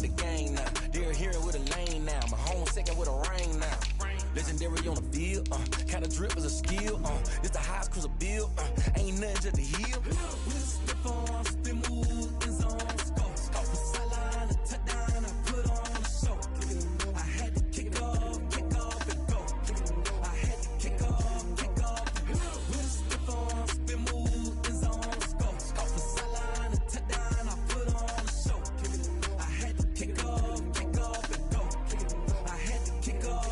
the game now. They're here with a lane now. My home second with a ring now. Legendary on the field, kind of drip is a skill. It's the highest cruiser bill, ain't nothing just the heel. Step on, spin move, in zone, score. Off the sideline, a touchdown, I put on a show. I had to kick off and go. I had to kick off and go. Step on, spin move, in zone, score. Off the sideline, a touchdown, I put on a show. I had to kick off and go. I had to kick off.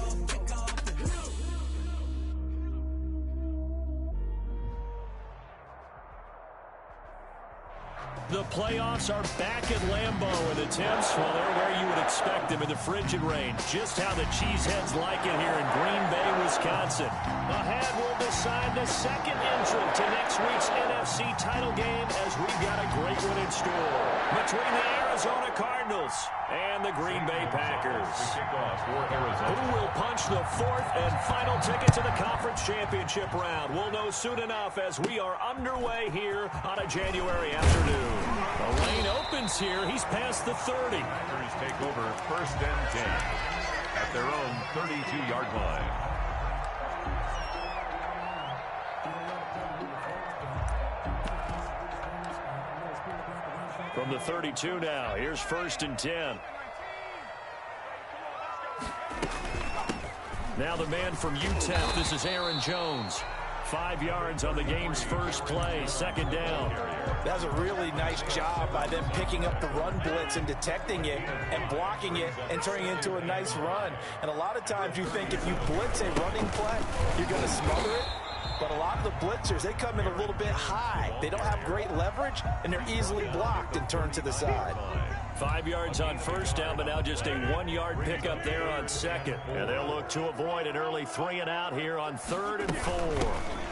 The playoffs are back at Lambeau, and the temps, well, they're where you would expect them in the frigid rain. Just how the Cheeseheads like it here in Green Bay, Wisconsin. Ahead, we'll decide the second entrant to next week's NFC title game as we've got a great one in store between the Arizona Cardinals and the Green Bay Packers. Who will punch the fourth and final ticket to the conference championship round? We'll know soon enough as we are underway here on a January afternoon. The lane opens here. He's past the 30. Packers take over first and 10 at their own 32-yard line. From the 32 now, here's first and 10. Now the man from UTEP, this is Aaron Jones. 5 yards on the game's first play, second down. That's a really nice job by them picking up the run blitz and detecting it and blocking it and turning it into a nice run. And a lot of times you think if you blitz a running play, you're going to smother it. But a lot of the blitzers, they come in a little bit high. They don't have great leverage, and they're easily blocked and turned to the side. 5 yards on first down, but now just a 1-yard pickup there on second. And they'll look to avoid an early 3 and out here on 3rd and 4.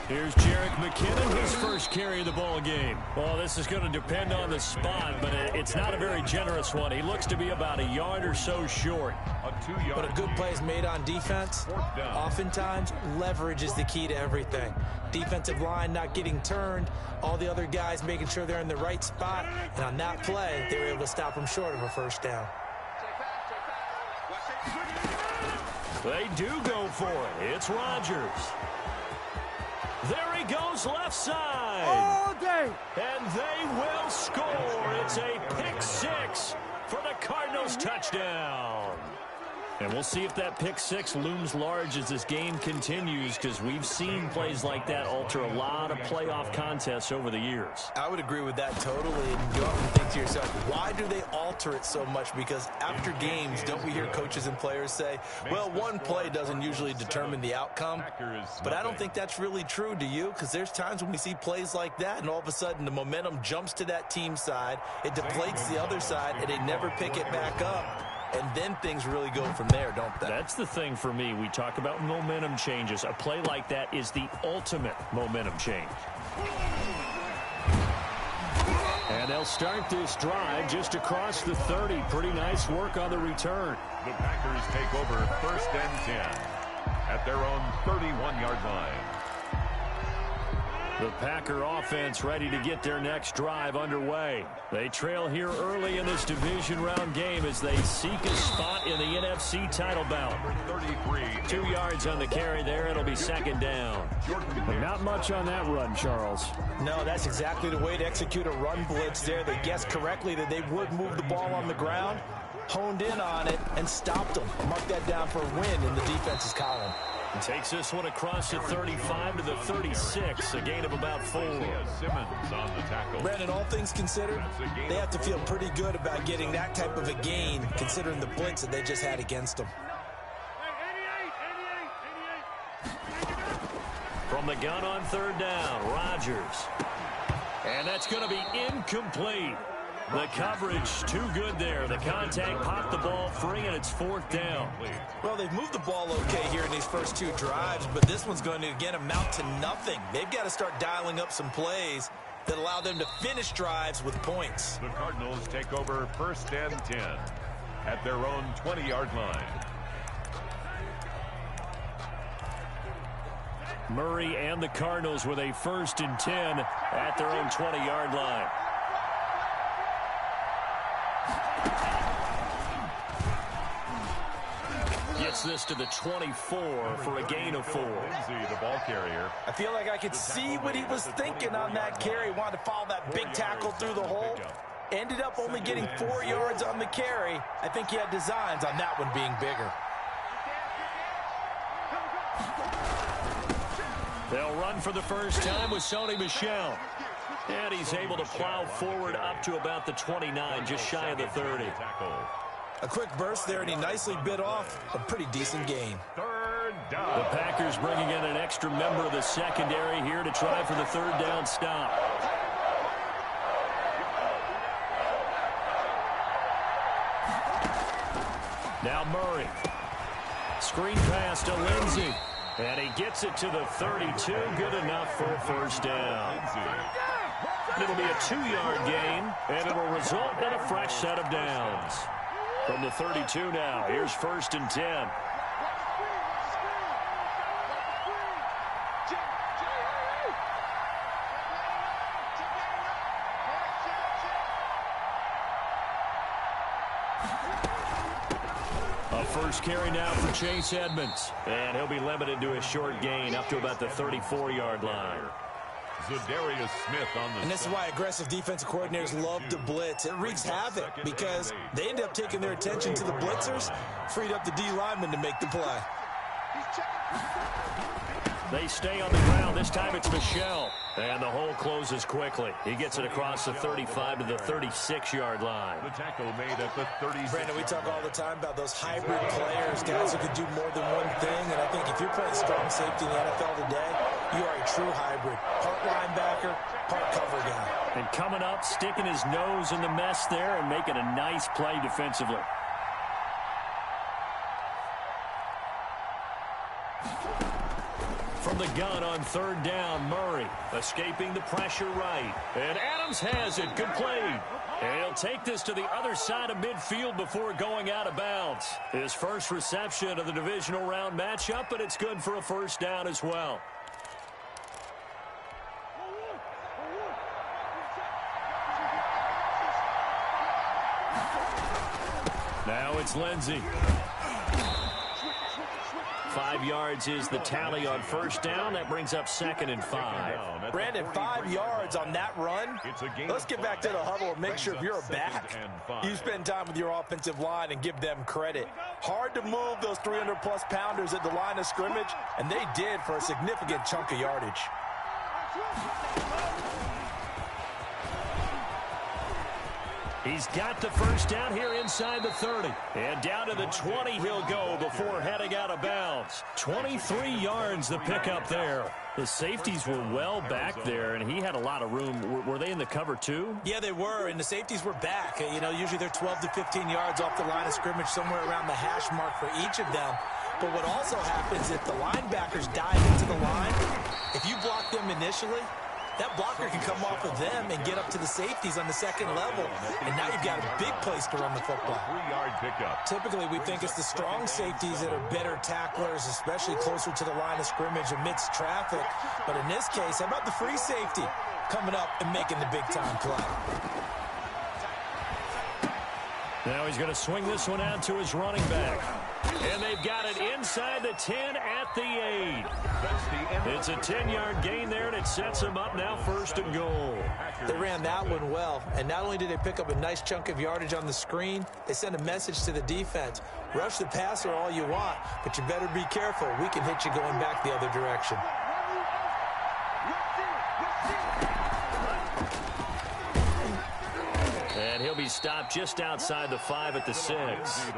Here's Jerick McKinnon, his first carry of the ball game. Well, this is going to depend on the spot, but it's not a very generous one. He looks to be about a yard or so short. But a good play is made on defense. Oftentimes, leverage is the key to everything. Defensive line not getting turned, all the other guys making sure they're in the right spot. And on that play, they were able to stop them short of a first down. They do go for it. It's Rodgers. There he goes left side. All day. And they will score. It's a pick six for the Cardinals touchdown. And we'll see if that pick six looms large as this game continues, because we've seen plays like that alter a lot of playoff contests over the years. I would agree with that totally. And you often think to yourself, why do they alter it so much? Because after games, don't we hear coaches and players say, well, one play doesn't usually determine the outcome. But I don't think that's really true, do you? Because there's times when we see plays like that, and all of a sudden the momentum jumps to that team side, it deflates the other side, and they never pick it back up. And then things really go from there, don't they? That's the thing for me. We talk about momentum changes. A play like that is the ultimate momentum change. And they'll start this drive just across the 30. Pretty nice work on the return. The Packers take over first and 10 at their own 31-yard line. The Packer offense ready to get their next drive underway. They trail here early in this division round game as they seek a spot in the NFC title bout. 2 yards on the carry there. It'll be second down. But not much on that run, Charles. No, that's exactly the way to execute a run blitz there. They guessed correctly that they would move the ball on the ground, honed in on it, and stopped them. Mark that down for a win in the defense's column. Takes this one across the 35 to the 36, a gain of about 4. Brandon, all things considered, they have to feel pretty good about getting that type of a gain, considering the blitz that they just had against them. From the gun on third down, Rodgers. And that's going to be incomplete. The coverage too good there. The contact popped the ball free, and it's fourth down. Well, they've moved the ball okay here in these first 2 drives, but this one's going to, again, amount to nothing. They've got to start dialing up some plays that allow them to finish drives with points. The Cardinals take over first and 10 at their own 20-yard line. Murray and the Cardinals with a first and 10 at their own 20-yard line. Gets this to the 24 for a gain of 4. Lindsay, the ball carrier. I feel like I could see what he was thinking on that carry. Wanted to follow that big tackle through the hole. Ended up only getting 4 yards on the carry. I think he had designs on that one being bigger. They'll run for the first time with Sony Michel. And he's able to plow forward up to about the 29, just shy of the 30. A quick burst there, and he nicely bit off a pretty decent gain. Third down. The Packers bringing in an extra member of the secondary here to try for the third down stop. Now Murray. Screen pass to Lindsay. And he gets it to the 32. Good enough for a first down. It'll be a 2-yard gain, and it will result in a fresh set of downs. From the 32 now, here's 1st and 10. First carry now for Chase Edmonds. And he'll be limited to a short gain up to about the 34-yard line. Zadarius Smith on the And this is why aggressive defensive coordinators love to blitz. It wreaks havoc because they end up taking their attention to the blitzers, freed up the D lineman to make the play. They stay on the ground. This time it's Michel. And the hole closes quickly. He gets it across the 35 to the 36-yard line. The tackle made at the 36. Brandon, we talk all the time about those hybrid players, guys who can do more than one thing. And I think if you're playing strong safety in the NFL today, you are a true hybrid. Part linebacker, part cover guy. And coming up, sticking his nose in the mess there and making a nice play defensively. From the gun on third down, Murray escaping the pressure right. And Adams has it. Good play. And he'll take this to the other side of midfield before going out of bounds. His first reception of the divisional round matchup, and it's good for a first down as well. Now it's Lindsay. 5 yards is the tally on first down. That brings up 2nd and 5. Brandon, 5 yards on that run. Let's get back to the huddle and make sure if you're a back, you spend time with your offensive line and give them credit. Hard to move those 300-plus pounders at the line of scrimmage, and they did for a significant chunk of yardage. He's got the first down here inside the 30. And down to the 20 he'll go before heading out of bounds. 23 yards the pickup there. The safeties were well back there, and he had a lot of room. Were they in the cover too? Yeah, they were, and the safeties were back. You know, usually they're 12 to 15 yards off the line of scrimmage, somewhere around the hash mark for each of them. But what also happens if the linebackers dive into the line, if you block them initially, that blocker can come off of them and get up to the safeties on the second level. And now you've got a big place to run the football. 3-yard pickup. Typically, we think it's the strong safeties that are better tacklers, especially closer to the line of scrimmage amidst traffic. But in this case, how about the free safety coming up and making the big-time play? Now he's going to swing this one out to his running back. And they've got it inside the 10 at the 8. It's a 10-yard gain there, and it sets them up now 1st and goal. They ran that one well, and not only did they pick up a nice chunk of yardage on the screen, they sent a message to the defense. Rush the passer all you want, but you better be careful. We can hit you going back the other direction. And he'll be stopped just outside the 5 at the 6.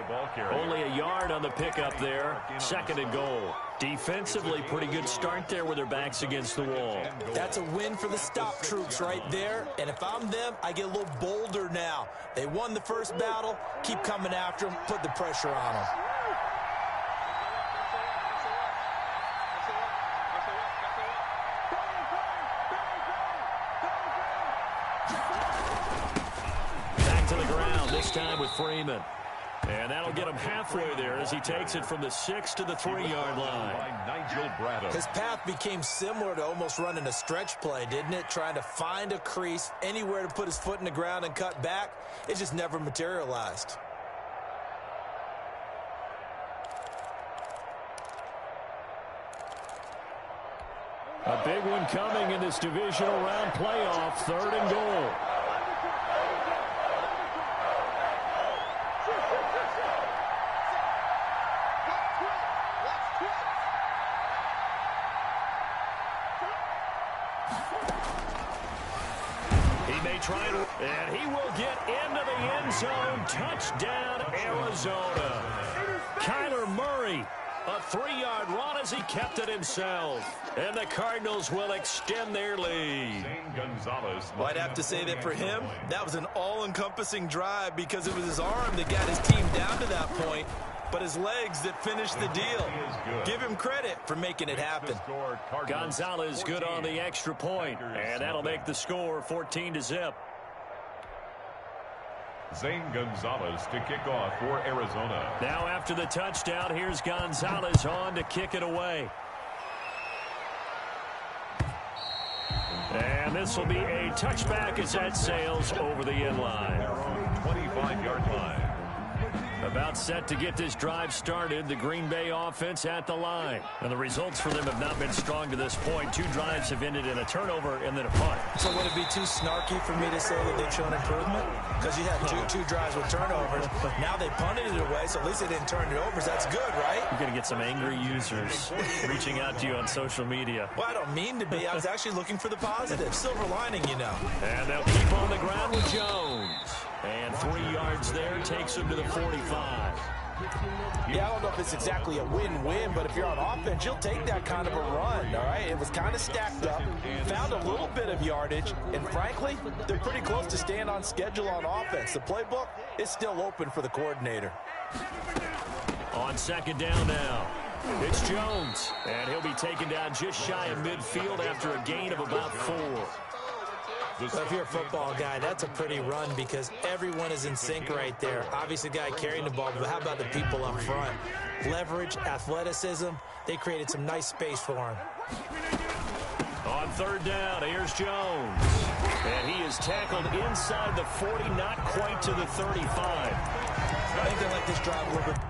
Only a yard on the pickup there. 2nd and goal. Defensively, pretty good start there with their backs against the wall. That's a win for the stop troops right there. And if I'm them, I get a little bolder now. They won the first battle. Keep coming after them. Put the pressure on them. This time with Freeman. And that'll get him halfway there as he takes it from the 6 to the 3-yard line. His path became similar to almost running a stretch play, didn't it? Trying to find a crease, anywhere to put his foot in the ground and cut back. It just never materialized. A big one coming in this divisional round playoff, 3rd and goal. He may try to, and he will get into the end zone. Touchdown, Arizona. Kyler Murray, a 3-yard run as he kept it himself. And the Cardinals will extend their lead. Well, I'd have to say that for him, that was an all-encompassing drive because it was his arm that got his team down to that point, but his legs that finished the deal. Give him credit for making it happen. Gonzalez good on the extra point, and that'll make the score 14-0. Zane Gonzalez to kick off for Arizona. Now after the touchdown, here's Gonzalez on to kick it away. And this will be a touchback as that sails over the end line. Their own 25-yard line. About set to get this drive started, the Green Bay offense at the line. And the results for them have not been strong to this point. 2 drives have ended in a turnover and then a punt. So would it be too snarky for me to say that they've shown improvement? Because you had two drives with turnovers. Now they punted it away, so at least they didn't turn it over. So that's good, right? You're going to get some angry users reaching out to you on social media. Well, I don't mean to be. I was actually looking for the positive. Silver lining, you know. And they'll keep on the ground with Jones. And 3 yards there takes him to the 45. Yeah, I don't know if it's exactly a win-win, but if you're on offense, you'll take that kind of a run, all right? It was kind of stacked up, found a little bit of yardage, and frankly, they're pretty close to staying on schedule on offense. The playbook is still open for the coordinator. On 2nd down now, it's Jones, and he'll be taken down just shy of midfield after a gain of about 4. Well, if you're a football guy, that's a pretty run because everyone is in sync right there. Obviously, the guy carrying the ball, but how about the people up front? Leverage, athleticism, they created some nice space for him. On 3rd down, here's Jones. And he is tackled inside the 40, not quite to the 35. I think they like this drive a little bit.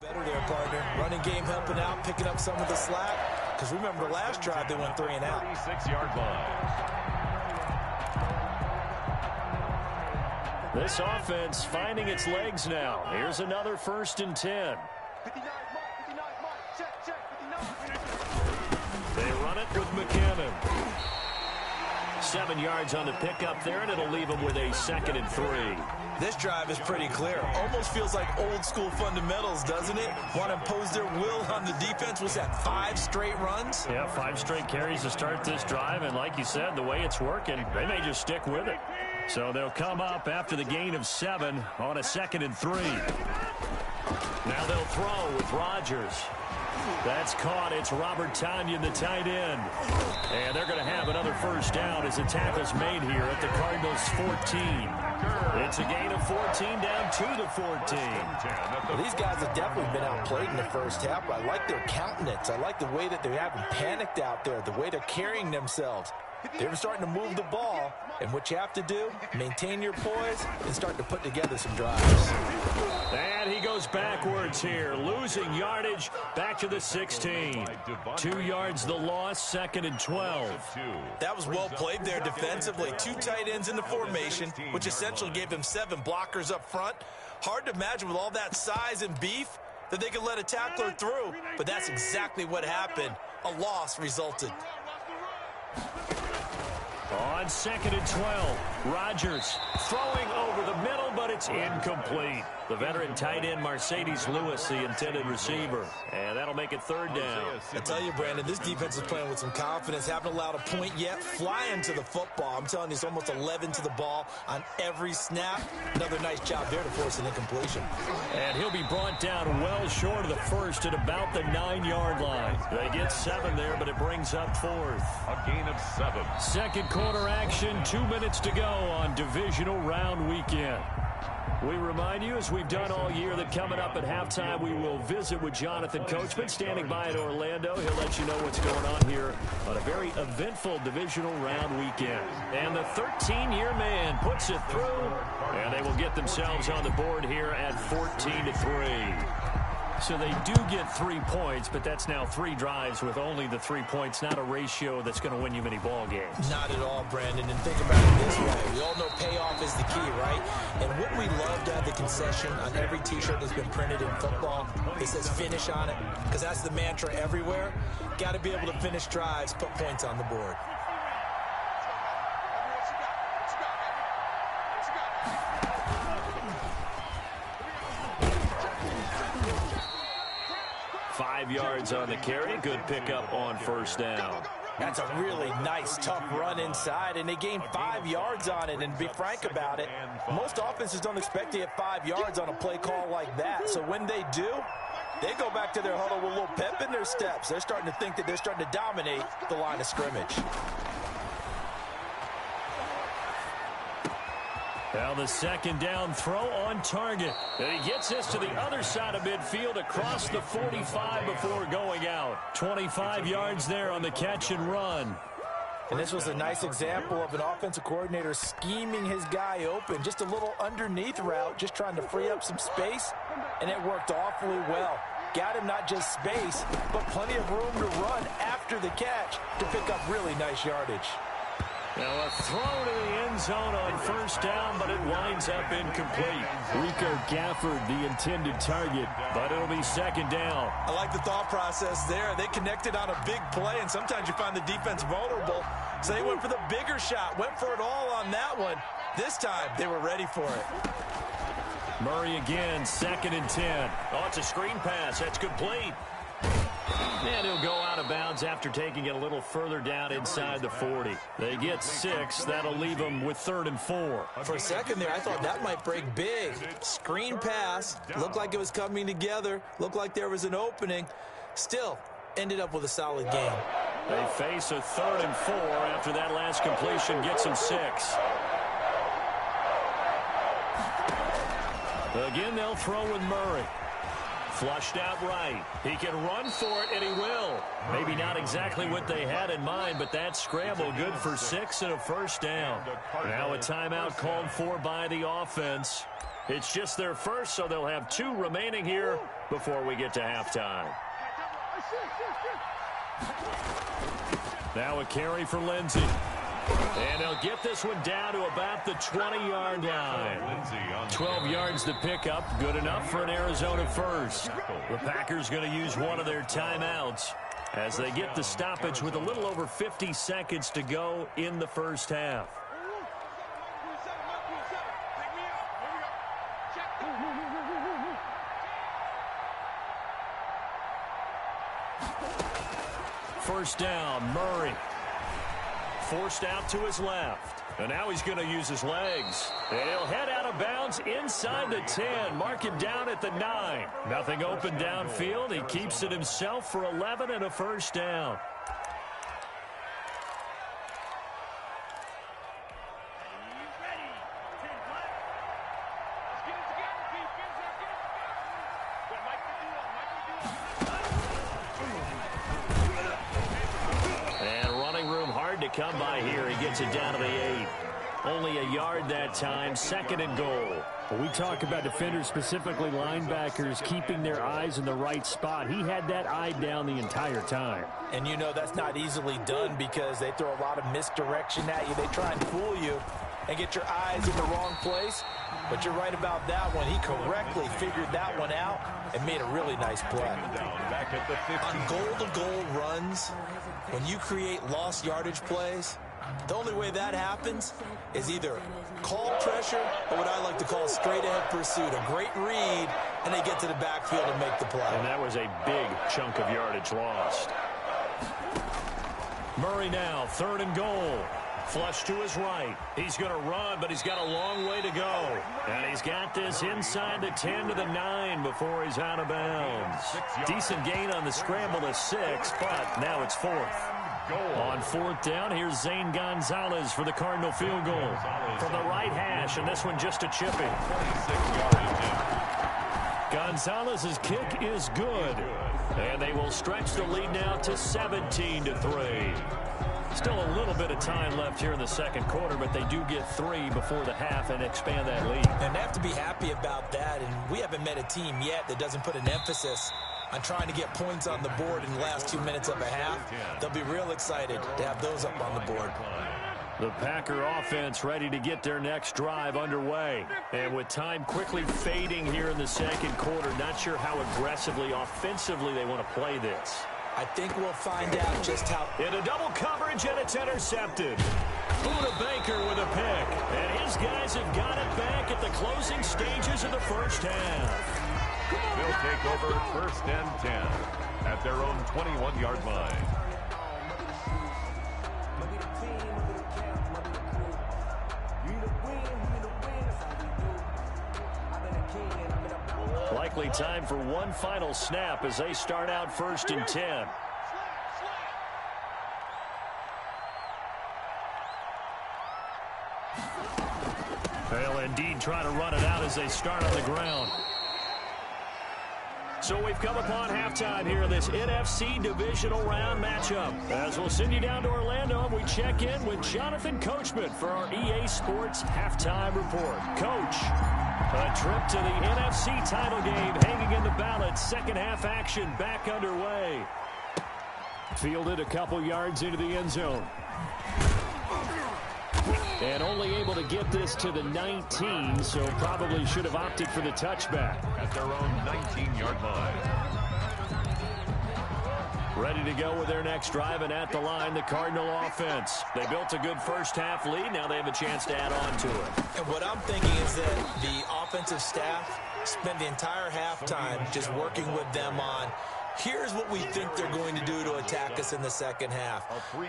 Better there, partner. Running game helping out, picking up some of the slack. Because remember, the last drive they went 3 and out. 36-yard line. This offense finding its legs now. Here's another 1st and 10. They run it with McCammon. 7 yards on the pickup there, and it'll leave them with a 2nd and 3. This drive is pretty clear. Almost feels like old school fundamentals, doesn't it? Want to impose their will on the defense. Was that 5 straight runs? Yeah, 5 straight carries to start this drive, and like you said, the way it's working, they may just stick with it. So they'll come up after the gain of 7 on a 2nd and 3. Now they'll throw with Rodgers. That's caught. It's Robert Tonyan, the tight end. And they're going to have another 1st down as the tackle's made here at the Cardinals' 14. It's a gain of 14 down to the 14. Well, these guys have definitely been outplayed in the first half. I like their countenance. I like the way that they haven't panicked out there, the way they're carrying themselves. They're starting to move the ball, and what you have to do, maintain your poise and start to put together some drives. And he goes backwards here, losing yardage back to the 16. 2 yards the loss, 2nd and 12. That was well played there defensively. 2 tight ends in the formation, which essentially gave them 7 blockers up front. Hard to imagine with all that size and beef that they could let a tackler through, but that's exactly what happened. A loss resulted. On 2nd and 12, Rodgers throwing over the middle, but it's incomplete. The veteran tight end, Mercedes Lewis, the intended receiver. And that'll make it 3rd down. I tell you, Brandon, this defense is playing with some confidence. Haven't allowed a point yet. Flying to the football. I'm telling you, it's almost 11 to the ball on every snap. Another nice job there to force an incompletion. And he'll be brought down well short of the 1st at about the 9-yard line. They get 7 there, but it brings up 4th. A gain of 7. 2nd quarter action, 2 minutes to go on divisional round weekend. We remind you, as we've done all year, that coming up at halftime, we will visit with Jonathan Coachman, standing by in Orlando. He'll let you know what's going on here on a very eventful divisional round weekend. And the 13-year man puts it through, and they will get themselves on the board here at 14-3. So they do get 3 points, but that's now 3 drives with only the 3 points, not a ratio that's going to win you many ball games. Not at all, Brandon. And think about it this way. We all know payoff is the key, right? And wouldn't we love to have the concession on every T-shirt that's been printed in football? It says finish on it, because that's the mantra everywhere. Got to be able to finish drives, put points on the board. Five yards on the carry. Good pickup on first down. That's a really nice, tough run inside, and they gained 5 yards on it. And to be frank about it, most offenses don't expect to get 5 yards on a play call like that. So when they do, they go back to their huddle with a little pep in their steps. They're starting to think that they're starting to dominate the line of scrimmage. Now the second down throw on target. And he gets this to the other side of midfield across the 45 before going out. 25 yards there on the catch and run. And this was a nice example of an offensive coordinator scheming his guy open. Just a little underneath route, just trying to free up some space. And it worked awfully well. Got him not just space, but plenty of room to run after the catch to pick up really nice yardage. Now a throw to the end zone on first down, but it winds up incomplete. Rico Gafford, the intended target, but it'll be second down. I like the thought process there. They connected on a big play, and sometimes you find the defense vulnerable. So they went for the bigger shot, went for it all on that one. This time, they were ready for it. Murray again, 2nd and 10. Oh, it's a screen pass. That's complete. And he'll go out of bounds after taking it a little further down inside the 40. They get 6. That'll leave them with 3rd and 4. For a second there, I thought that might break big. Screen pass. Looked like it was coming together. Looked like there was an opening. Still, ended up with a solid game. They face a 3rd and 4 after that last completion gets them 6. Again, they'll throw with Murray. Flushed out right. He can run for it, and he will. Maybe not exactly what they had in mind, but that scramble good for 6 and a first down. Now a timeout called for by the offense. It's just their first, so they'll have 2 remaining here before we get to halftime. Now a carry for Lindsey. And he'll get this one down to about the 20-yard line. 12 yards to pick up. Good enough for an Arizona first. The Packers going to use one of their timeouts as they get the stoppage with a little over 50 seconds to go in the first half. First down, Murray. Forced out to his left. And now he's going to use his legs. And he'll head out of bounds inside the 10. Mark him down at the 9. Nothing open downfield. He keeps it himself for 11 and a first down. Come by here. He gets it down to the 8. Only a yard that time. 2nd and goal. Well, we talk about defenders, specifically linebackers, keeping their eyes in the right spot. He had that eye down the entire time. And you know that's not easily done because they throw a lot of misdirection at you. They try and fool you and get your eyes in the wrong place. But you're right about that one. He correctly figured that one out and made a really nice play. On goal-to-goal runs, when you create lost yardage plays, the only way that happens is either call pressure or what I like to call straight-ahead pursuit. A great read, and they get to the backfield and make the play. And that was a big chunk of yardage lost. Murray now, 3rd and goal. Flush to his right. He's going to run, but he's got a long way to go. And he's got this inside the 10 to the 9 before he's out of bounds. Decent gain on the scramble to 6, but now it's 4th. On fourth down, here's Zane Gonzalez for the Cardinal field goal. From the right hash, and this one just a chippy. 26 yards. Gonzalez's kick is good. And they will stretch the lead now to 17-3. Still a little bit of time left here in the second quarter, but they do get 3 before the half and expand that lead. And they have to be happy about that, and we haven't met a team yet that doesn't put an emphasis on trying to get points on the board in the last 2 minutes of a half. They'll be real excited to have those up on the board. The Packer offense ready to get their next drive underway. And with time quickly fading here in the second quarter, not sure how aggressively, offensively they want to play this. I think we'll find out just how. In a double coverage, and it's intercepted. Buda Baker with a pick. And his guys have got it back at the closing stages of the first half. They'll take over first and 10 at their own 21-yard line. Likely time for one final snap as they start out first and 10. They'll indeed try to run it out as they start on the ground. So we've come upon halftime here in this NFC divisional round matchup. As we'll send you down to Orlando, and we check in with Jonathan Coachman for our EA Sports Halftime Report. Coach, a trip to the NFC title game hanging in the balance. Second half action back underway. Fielded a couple yards into the end zone. And only able to get this to the 19, so probably should have opted for the touchback. At their own 19-yard line. Ready to go with their next drive, and at the line, the Cardinal offense. They built a good first half lead. Now they have a chance to add on to it. And what I'm thinking is that the offensive staff spent the entire halftime just working with them on, here's what we think they're going to do to attack us in the second half.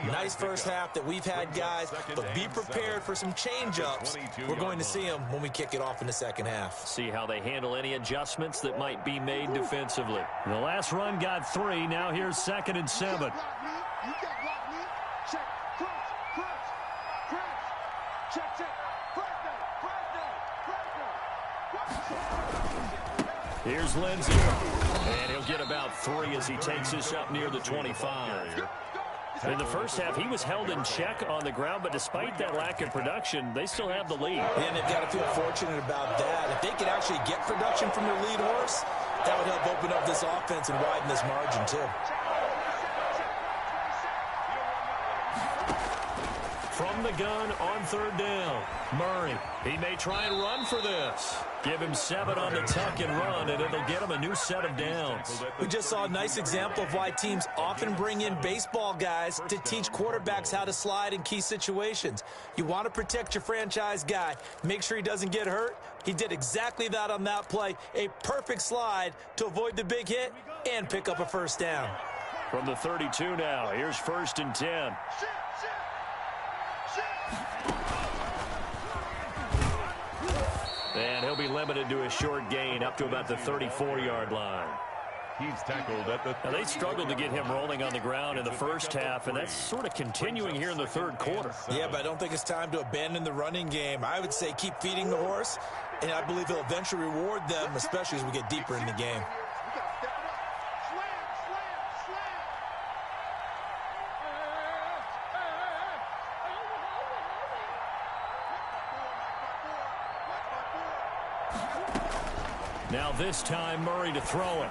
Nice first half that we've had, guys, but be prepared for some change-ups. We're going to see them when we kick it off in the second half. See how they handle any adjustments that might be made defensively. The last run got 3. Now here's 2nd and 7. Here's Lindsey. And he'll get about 3 as he takes this up near the 25. In the first half, he was held in check on the ground, but despite that lack of production, they still have the lead. And they've got to feel fortunate about that. If they could actually get production from their lead horse, that would help open up this offense and widen this margin, too. From the gun on 3rd down, Murray. He may try and run for this. Give him 7 on the tuck and run, and it'll get him a new set of downs. We just saw a nice example of why teams often bring in baseball guys to teach quarterbacks how to slide in key situations. You want to protect your franchise guy. Make sure he doesn't get hurt. He did exactly that on that play. A perfect slide to avoid the big hit and pick up a first down. From the 32 now, here's 1st and 10. And he'll be limited to a short gain up to about the 34-yard line. He's tackled at the... Now, they struggled to get him rolling on the ground in the first half, and that's sort of continuing here in the third quarter. Yeah, but I don't think it's time to abandon the running game. I would say keep feeding the horse, and I believe he'll eventually reward them, especially as we get deeper in the game. Now this time, Murray to throw it.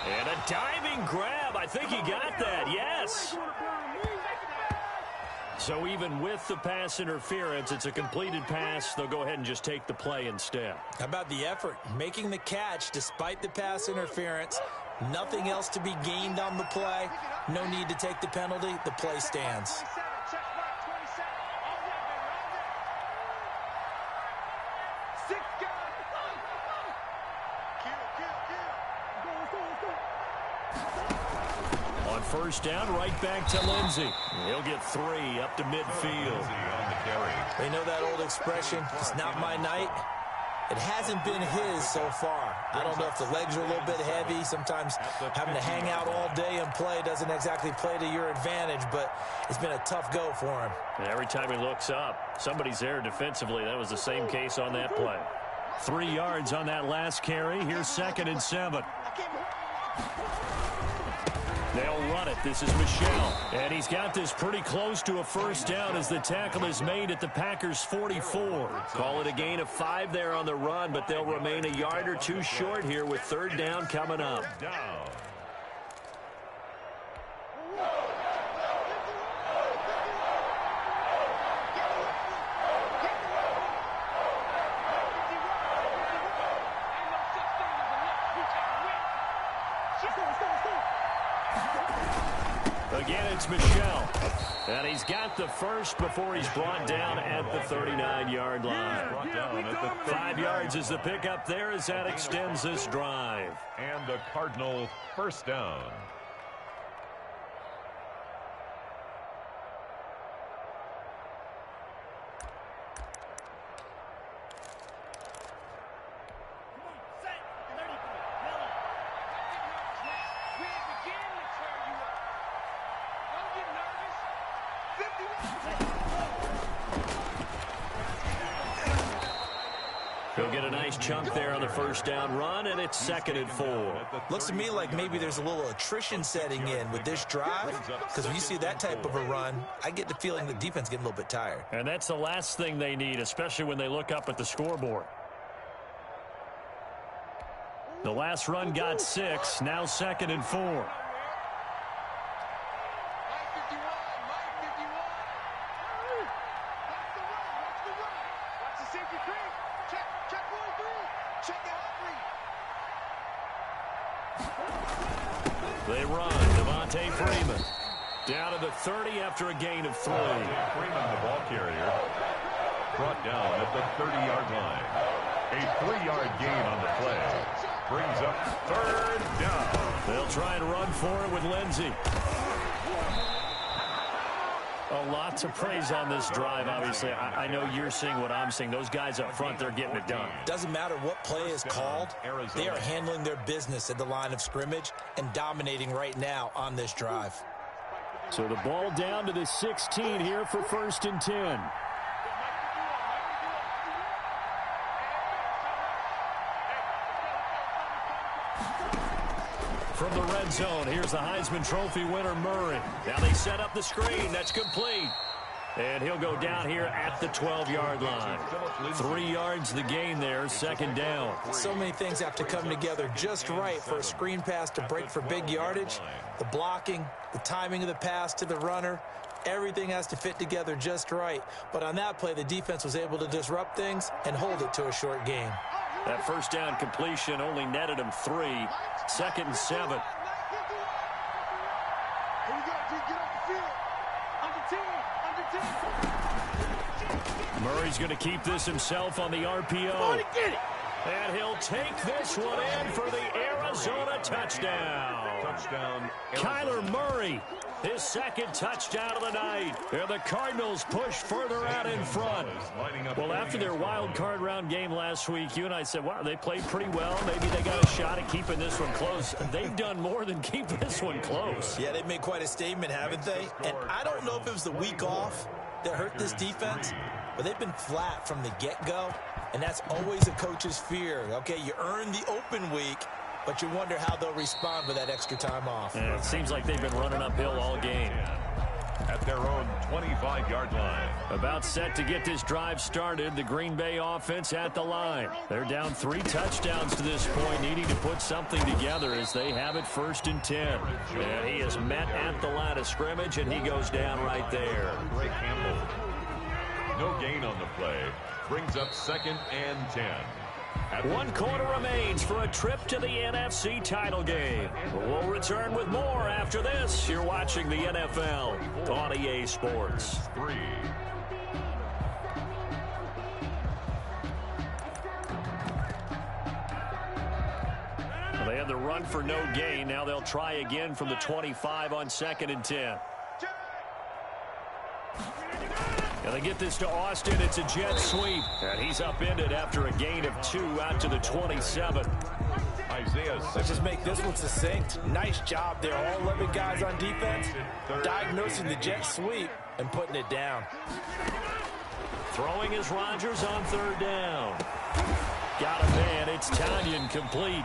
And a diving grab. I think he got that, yes. So even with the pass interference, it's a completed pass. They'll go ahead and just take the play instead. How about the effort? Making the catch despite the pass interference. Nothing else to be gained on the play. No need to take the penalty. The play stands. On first down, right back to Lindsey. He'll get 3 up to midfield. They know that old expression, it's not my night. It hasn't been his so far. I don't know if the legs are a little bit heavy. Sometimes having to hang out all day and play doesn't exactly play to your advantage, but it's been a tough go for him. And every time he looks up, somebody's there defensively. That was the same case on that play. 3 yards on that last carry. Here's 2nd and 7. They'll run it. This is Michel. And he's got this pretty close to a first down as the tackle is made at the Packers' 44. Call it a gain of 5 there on the run, but they'll remain a yard or two short here with 3rd down coming up. Again, it's Michel. And he's got the first before he's brought down at the 39-yard line. 5 yards is the pickup there as that extends this drive. And the Cardinal first down. He'll get a nice chunk there on the first down run, and it's 2nd and 4. Looks to me like maybe there's a little attrition setting in with this drive, because when you see that type of a run, I get the feeling the defense getting a little bit tired. And that's the last thing they need, especially when they look up at the scoreboard. The last run got 6, now 2nd and 4. They run. Devontae Freeman down to the 30 after a gain of 3. Freeman, the ball carrier, brought down at the 30-yard line. A 3-yard gain on the play. Brings up 3rd down. They'll try and run for it with Lindsey. A lot to praise on this drive, obviously. I know you're seeing what I'm seeing. Those guys up front, they're getting it done. Doesn't matter what play is called. They are handling their business at the line of scrimmage and dominating right now on this drive. So the ball down to the 16 here for 1st and 10. From the red zone, here's the Heisman Trophy winner, Murray. Now they set up the screen. That's complete. And he'll go down here at the 12-yard line. 3 yards the gain there, 2nd down. So many things have to come together just right for a screen pass to break for big yardage. The blocking, the timing of the pass to the runner, everything has to fit together just right. But on that play, the defense was able to disrupt things and hold it to a short gain. That first down completion only netted him 3. 2nd and 7. Murray's going to keep this himself on the RPO. And he'll take this one in for the Arizona touchdown. Kyler Murray, his 2nd touchdown of the night. And the Cardinals push further out in front. Well, after their wild card round game last week, you and I said, wow, they played pretty well. Maybe they got a shot at keeping this one close. They've done more than keep this one close. Yeah, they've made quite a statement, haven't they? And I don't know if it was the week off that hurt this defense, but they've been flat from the get-go. And that's always a coach's fear. Okay, you earn the open week, but you wonder how they'll respond with that extra time off. And it seems like they've been running uphill all game. At their own 25-yard line. About set to get this drive started, the Green Bay offense at the line. They're down 3 touchdowns to this point, needing to put something together as they have it 1st and 10. And he is met at the line of scrimmage, and he goes down right there. Ray Campbell. No gain on the play. Brings up 2nd and 10. 1 quarter remains for a trip to the NFC title game. We'll return with more after this. You're watching the NFL on EA Sports. 3. Well, they had the run for no gain. Now they'll try again from the 25 on 2nd and 10. And they get this to Austin. It's a jet sweep. And he's upended after a gain of 2 out to the 27. Let's just make this one succinct. Nice job there. All 11 guys on defense, diagnosing the jet sweep and putting it down. Throwing is Rodgers on third down. Got a man. It's Tanyan complete.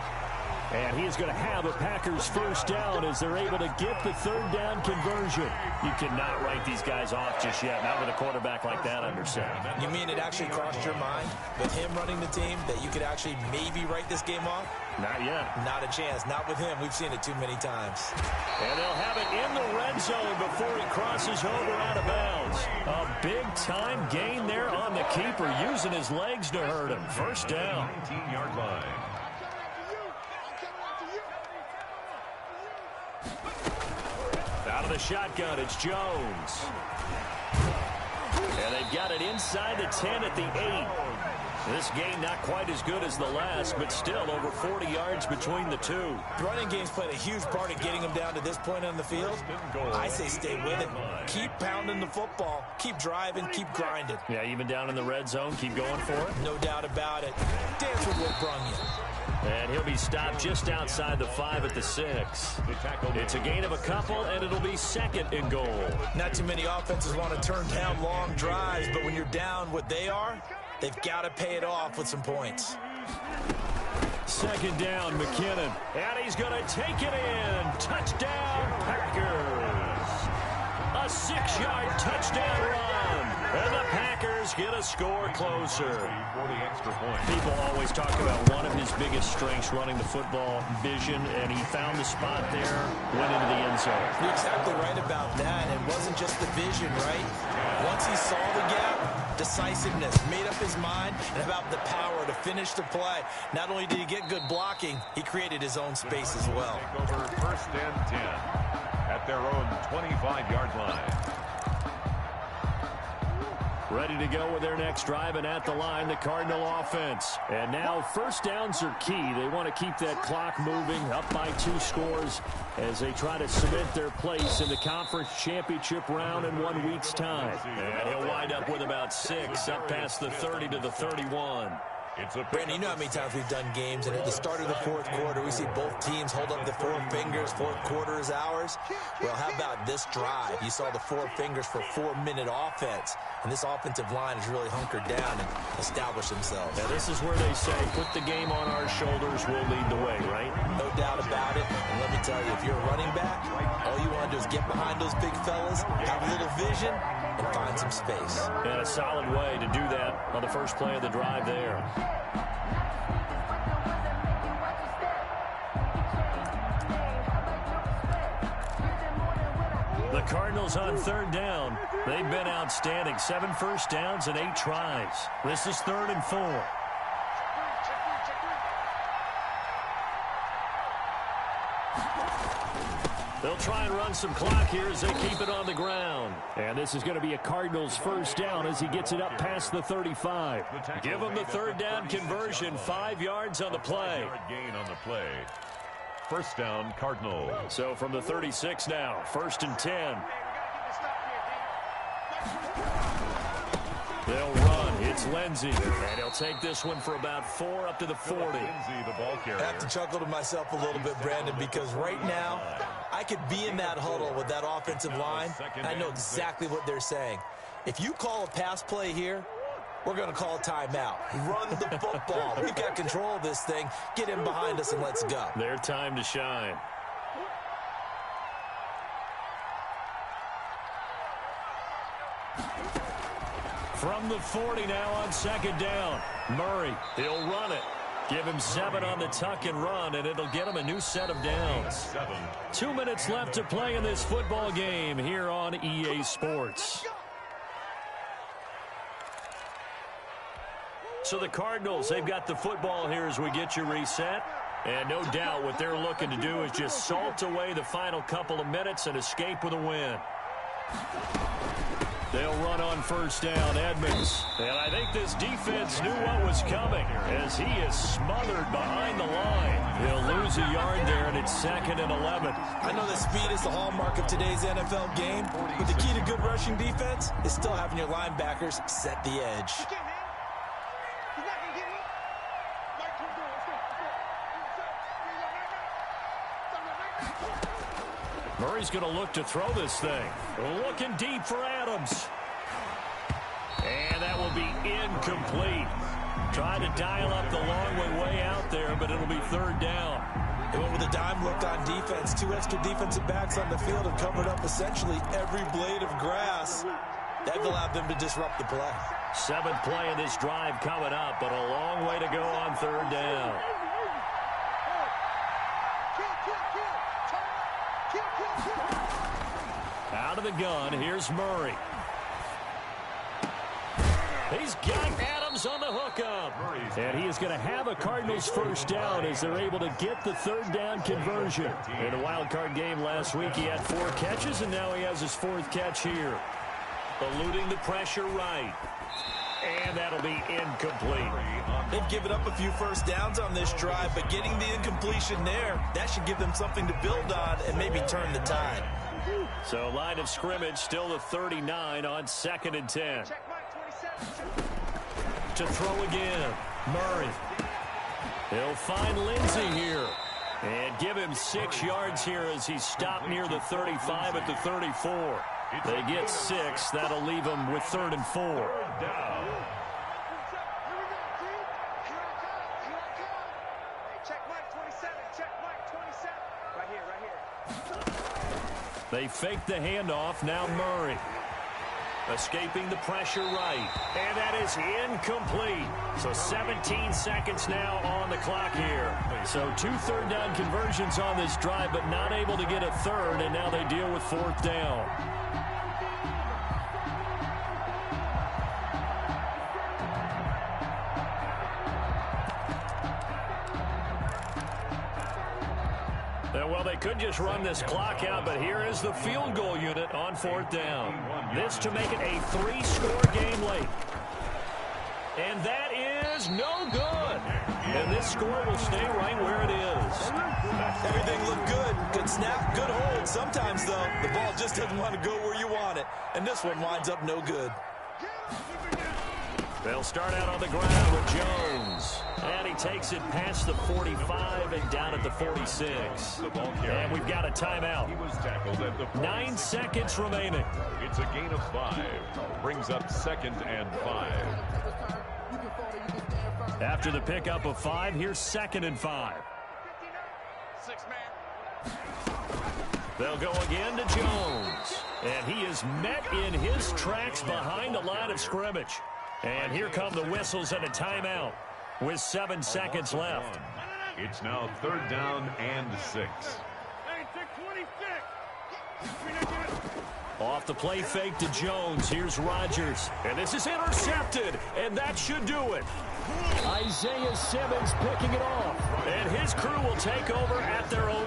And he's going to have a Packers first down as they're able to get the third down conversion. You cannot write these guys off just yet, not with a quarterback like that under center. You mean it actually crossed your mind with him running the team that you could actually maybe write this game off? Not yet. Not a chance. Not with him. We've seen it too many times. And they'll have it in the red zone before he crosses over out of bounds. A big-time gain there on the keeper, using his legs to hurt him. First down. 19-yard line. Out of the shotgun, it's Jones. And they've got it inside the 10 at the 8. This game not quite as good as the last, but still over 40 yards between the two. The running game's played a huge part in getting them down to this point on the field. I say stay with it. Keep pounding the football. Keep driving. Keep grinding. Yeah, even down in the red zone, keep going for it. No doubt about it. Dance with what brung you. And he'll be stopped just outside the 5 at the 6. It's a gain of a couple, and it'll be second and goal. Not too many offenses want to turn down long drives, but when you're down what they are, they've got to pay it off with some points. Second down, McKinnon. And he's going to take it in. Touchdown, Packers. A 6-yard touchdown run. And the Packers get a score closer. People always talk about one of his biggest strengths, running the football, vision, and he found the spot there, went into the end zone. You're exactly right about that. It wasn't just the vision, right? Once he saw the gap, decisiveness, made up his mind, and about the power to finish the play. Not only did he get good blocking, he created his own space as well. Take over first and 10 at their own 25-yard line. Ready to go with their next drive, and at the line, the Cardinal offense. And now first downs are key. They want to keep that clock moving, up by 2 scores as they try to cement their place in the conference championship round in 1 week's time. And he'll wind up with about 6, up past the 30 to the 31. Brandon, you know how many times we've done games, and at the start of the fourth quarter, we see both teams hold up the 4 fingers, fourth quarter is ours. Well, how about this drive? You saw the 4 fingers for 4-minute offense, and this offensive line has really hunkered down and established themselves. Now, this is where they say, put the game on our shoulders, we'll lead the way, right? No doubt about it, and let me tell you, if you're a running back, all you want to do is get behind those big fellas, have a little vision, and find some space. And a solid way to do that on the first play of the drive there. The Cardinals on third down. They've been outstanding. 7 first downs and 8 tries. This is 3rd and 4. They'll try and run some clock here as they keep it on the ground. And this is going to be a Cardinals first down as he gets it up past the 35. Give him the third down conversion. 5 yards on the play. Gain on the play. First down, Cardinals. So from the 36 now, 1st and 10. They'll run. It's Lindsey. And he'll take this one for about 4 up to the 40. Lindsey, the ball carrier. I have to chuckle to myself a little bit, Brandon, because right now I could be in that huddle with that offensive line, and I know exactly what they're saying. If you call a pass play here, we're going to call a timeout. Run the football. We've got control of this thing. Get in behind us and let's go. Their time to shine. From the 40 now on 2nd down. Murray, he'll run it. Give him 7 on the tuck and run, and it'll get him a new set of downs. 2 minutes left to play in this football game here on EA Sports. So the Cardinals, they've got the football here as we get you reset. And no doubt what they're looking to do is just salt away the final couple of minutes and escape with a win. They'll run on first down, Edmonds. And I think this defense knew what was coming as he is smothered behind the line. He'll lose a yard there, and it's 2nd and 11. I know that speed is the hallmark of today's NFL game, but the key to good rushing defense is still having your linebackers set the edge. Murray's going to look to throw this thing. Looking deep for Adams. And that will be incomplete. Trying to dial up the long way out there, but it'll be third down. They went with a dime look on defense. 2 extra defensive backs on the field and covered up essentially every blade of grass. That allowed them to disrupt the play. 7th play of this drive coming up, but a long way to go on third down. Out of the gun, here's Murray. He's got Adams on the hookup. And he is going to have a Cardinals first down as they're able to get the third down conversion. In a wild card game last week, he had 4 catches, and now he has his 4th catch here. Eluding the pressure right. And that'll be incomplete. They've given up a few first downs on this drive, but getting the incompletion there, that should give them something to build on and maybe turn the tide. So line of scrimmage still the 39 on 2nd and 10. To throw again, Murray. He'll find Lindsey here. And give him 6 yards here as he's stopped near the 35 at the 34. They get 6. That'll leave them with 3rd and 4. They fake the handoff. Now Murray. Escaping the pressure right. And that is incomplete. So 17 seconds now on the clock here. So 2 third down conversions on this drive, but not able to get a third, and now they deal with 4th down. Well, they could just run this clock out, but here is the field goal unit on 4th down. This to make it a 3-score game late. And that is no good. And this score will stay right where it is. Everything looked good. Good snap, good hold. Sometimes, though, the ball just doesn't want to go where you want it. And this one winds up no good. They'll start out on the ground with Jones. And he takes it past the 45 and down at the 46. And we've got a timeout. 9 seconds remaining. It's a gain of 5. Brings up 2nd and 5. After the pickup of 5, here's 2nd and 5. They'll go again to Jones. And he is met in his tracks behind the line of scrimmage. And here come the whistles and a timeout with 7 seconds left. It's now 3rd down and 6. Off the play fake to Jones. Here's Rodgers. And this is intercepted. And that should do it. Isaiah Simmons picking it off. And his crew will take over at their own